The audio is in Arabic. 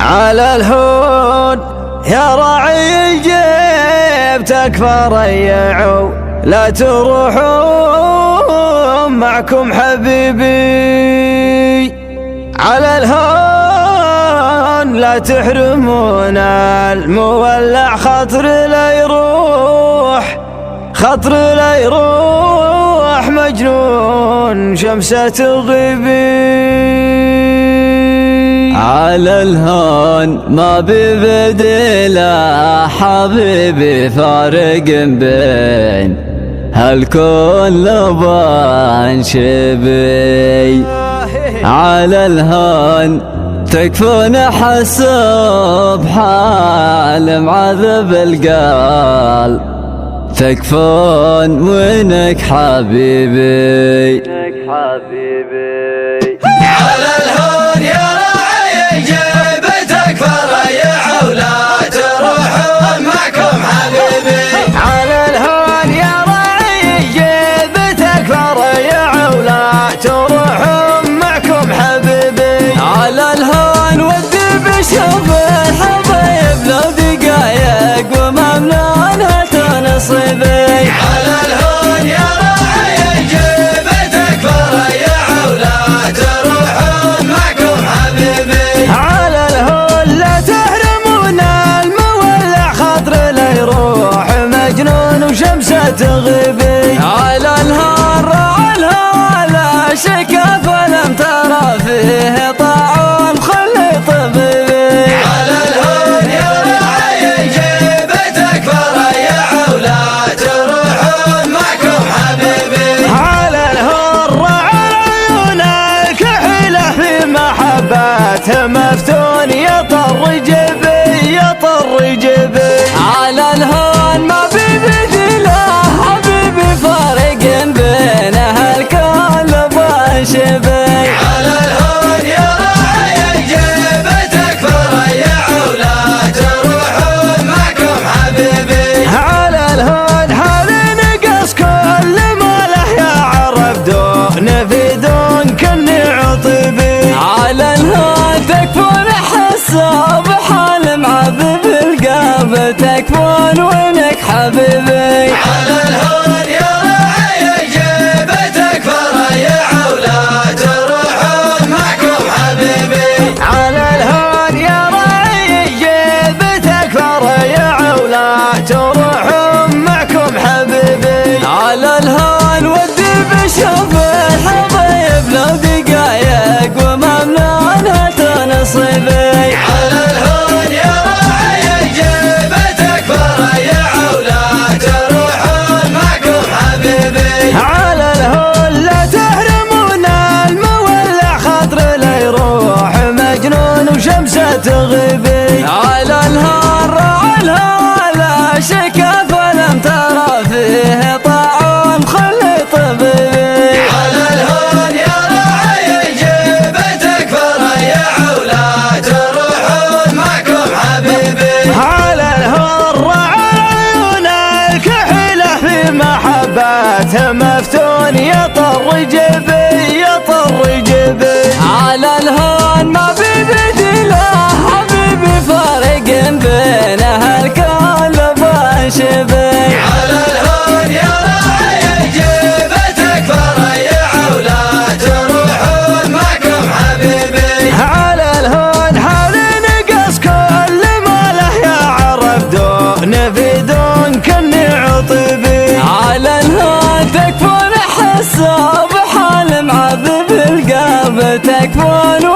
على الهون يا راعي الجيب تكفى ريعوا لا تروحون معكم حبيبي. على الهون لا تحرمون المولع خطر لا يروح، خطر لا يروح مجنون شمسة تغيبي. على الهون ما ببدله حبيبي فارق بين هالكون لبان شبي. على الهون تكفون حسب حال معذب القلب، تكفون وينك حبيبي. على الهون يا راعي الجيب تكفى ريعوا ولا تروحون معكم حبيبي. على الهون يا راعي الجيب تكفى ريعوا ولا تروحون معكم حبيبي. على الهون ودي بشوف الحبايب لو دقايق وممنونها تنصيبي. على الهون يا راعي الجيب تكفى ريعوا ولا تروحون معكم حبيبي. على الهون لا تحرمون المولع خطر لا يروح مجنون وشمسه تغيبي. على الهون راعى الهوى لا شكا فلم ترى فيه طاعون خلي طبيبي. على الهون يا راعي الجيب تكفى ريعوا ولا تروحون معكم حبيبي. على الهون راعى العيون الكحيلة في محبته مفتون يطر جبي يطر جبي. على الهون ما ببدله حبيبي فارق بينه الكون لبان شبي. على الهون يا راعي الجيب تكفى ريعوا ولا تروحون معكم حبيبي. على الهون حال نقص كل ما له يا عرب دون في دون كني عطيبي. على الهون تكفون حساب حال معذب القلب، تكفون وينك حبيبي. على الهون يا راعي الجيب تكفى ريعوا ولا تروحون معكم حبيبي. على الهون يا راعي الجيب تكفى ريعوا ولا تروحون معكم حبيبي. على الهون ودي بشوف الحبايب لو دقايق وممنونها تنصيبي. على الهون يا راعي الجيب تكفى ريعوا ولا تروحون معكم حبيبي. على الهون لا تحرمون المولع خطر لا يروح مجنون وشمسه تغيبي. على الهون راعى الهوى لا شكا فلم ترى فيه طاعون خلي طبيبي. على الهون يا راعي الجيب تكفى ريعوا ولا تروحون معكم حبيبي. على الهون راعى العيون الكحيلة في محبته مفتون يطر جبي يطر جبي. على الهون ما ببدله حبيبي فارق بينه الكون لبان شبي. على الهون يا راعي الجيب تكفى ريعوا ولا تروحون معكم حبيبي. على الهون حال نقص كل ما له يا عرب دون في دون كني عطيبي. على الهون تكفون حساب حال معذب القلب، تكفون